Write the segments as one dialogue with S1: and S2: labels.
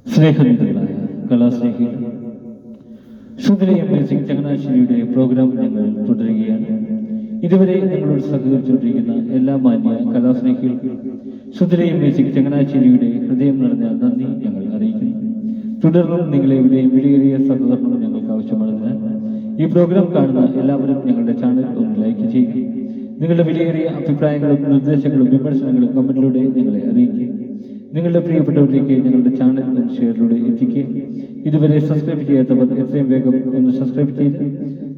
S1: സ്നേഹനിധികളായ കലാസ്നേഹികൾ, ശുദ്ധലയം music ചങ്ങനാശ്ശേരിയുടെ programme ഞങ്ങൾ തുടരുകയാണ്. ഇതുവരെ ഞങ്ങളോട് സഹകരിച്ചുകൊണ്ടിരിക്കുന്ന എല്ലാ മാന്യ കലാസ്നേഹികൾക്കും ശുദ്ധലയം മ്യൂസിക് ചങ്ങനാശ്ശേരിയുടെ ഹൃദയം നിറഞ്ഞ നന്ദി ഞങ്ങൾ അറിയിക്കുന്നു. തുടർന്നും നിങ്ങളെവിടെയും വിലയേറിയ സഹകരണം ഞങ്ങൾക്ക് ആവശ്യമാണതിനാൽ ഈ പ്രോഗ്രാം കാണുന്ന എല്ലാവരും ഞങ്ങളുടെ ചാനൽ ഒന്ന് ലൈക്ക് ചെയ്യുക. നിങ്ങളുടെ വിലയേറിയ അഭിപ്രായങ്ങളും നിർദ്ദേശങ്ങളും വിമർശനങ്ങളും കമന്റിലൂടെ ഞങ്ങളെ അറിയിക്കുക. നിങ്ങളുടെ പ്രിയപ്പെട്ടവരിലേക്ക് ഞങ്ങളുടെ ചാനൽ ഒന്ന് ഷെയറിലൂടെ എത്തിക്കുക. ഇതുവരെ സബ്സ്ക്രൈബ് ചെയ്യാത്തവർ എത്രയും വേഗം ഒന്ന് സബ്സ്ക്രൈബ് ചെയ്ത്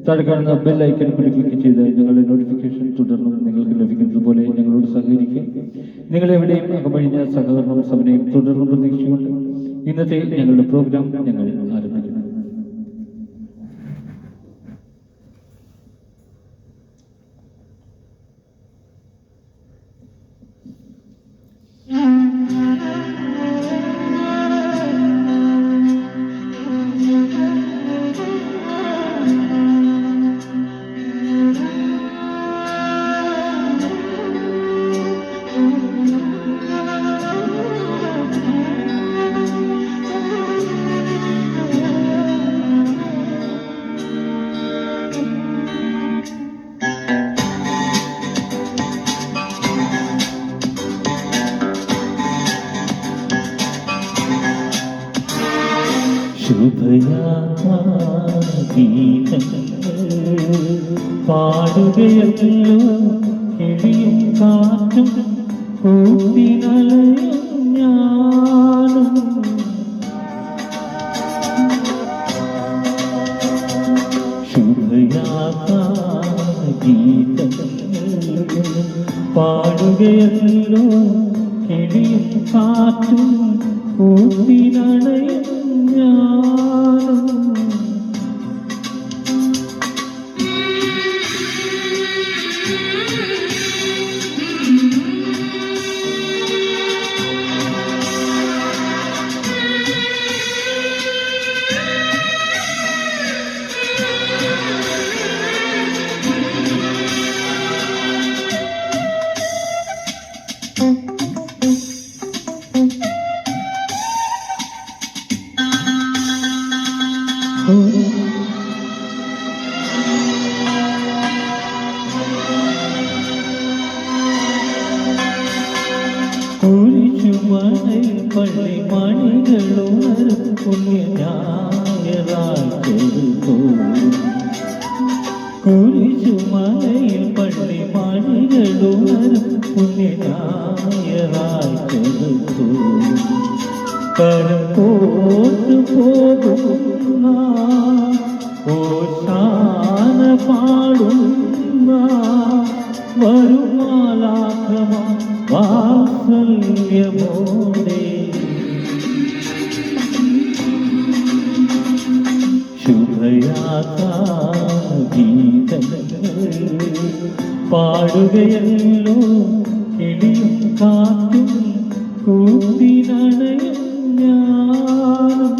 S1: താഴെ കാണുന്ന ബെൽ ഐക്കൺ കൂടി ക്ലിക്ക് ചെയ്ത് ഞങ്ങളുടെ നോട്ടിഫിക്കേഷൻ തുടർന്നും നിങ്ങൾക്ക് ലഭിക്കുന്നത് പോലെ ഞങ്ങളോട് സഹകരിക്കുക. നിങ്ങളെവിടെയും അകമഴിഞ്ഞ സഹകരണം സമയം തുടർന്നും പ്രതീക്ഷിച്ചുകൊണ്ട് ഇന്നത്തെ ഞങ്ങളുടെ പ്രോഗ്രാം ഞങ്ങൾ ആരംഭിക്കുന്നു. പാടുകയല്ലോ കിളിയും കാറ്റും കൂട്ടിനലയും ഞാനും ശുഭയാത്രാ ഗീതങ്ങൾ പാടുകയല്ലോ കിളിയും കാറ്റും കൂട്ടിനലയും ഞാനും പള്ളിമണികളുണരും കുരിശുമലയിൽ പള്ളിമണികളുണരും പുണ്യനായറായിട്ടെടുത്തു കടപ്പോട്ട് പോകുന്ന ഓശാന പാടുന്ന വരുമാലാക്രമ വാത്സല്യമോടെ ശുഭയാത്രാ ഗീതങ്ങൾ പാടുകയല്ലോ കിളിയും കാറ്റും കൂട്ടിനണയും ഞാനും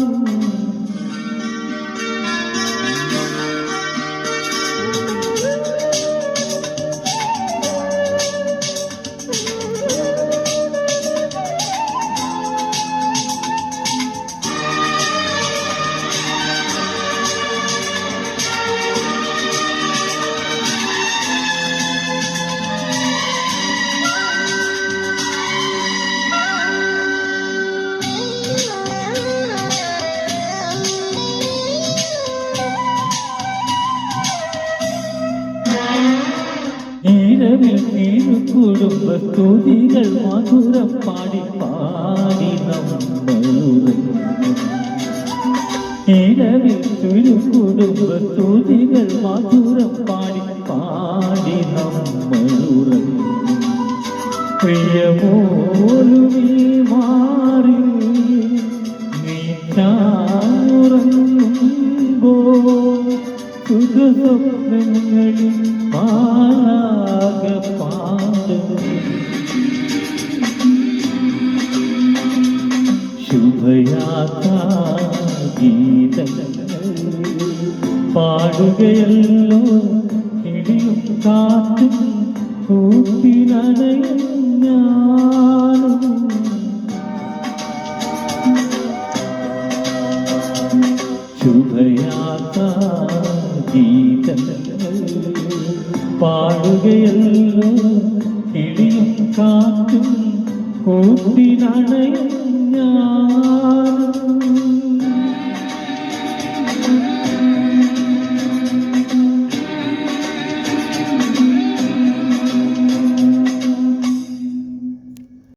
S1: കുടുംബസ്തുതികൾ മധുരം പാടി പാടി നമ്മളുറങ്ങിരവിൽ കുടുംബസ്തുതികൾ മധുരം പാടി പാടി നമ്മളുറങ്ങി പ്രിയമോലുമീ മാറി നീ ഉറങ്ങുമ്പോ സുഖസ്വപ്നങ്ങളിൽ ശുഭയാത്രാ ഗീതങ്ങൾ പാടുകയല്ലോ കിളിയും കാറ്റും കൂട്ടിനണയും ഞാനും ശുഭയാത്ര ഗീതങ്ങൾ പാടുകയല്ലോ കിളിയും കാറ്റും കൂട്ടിനണയും ഞാൻ.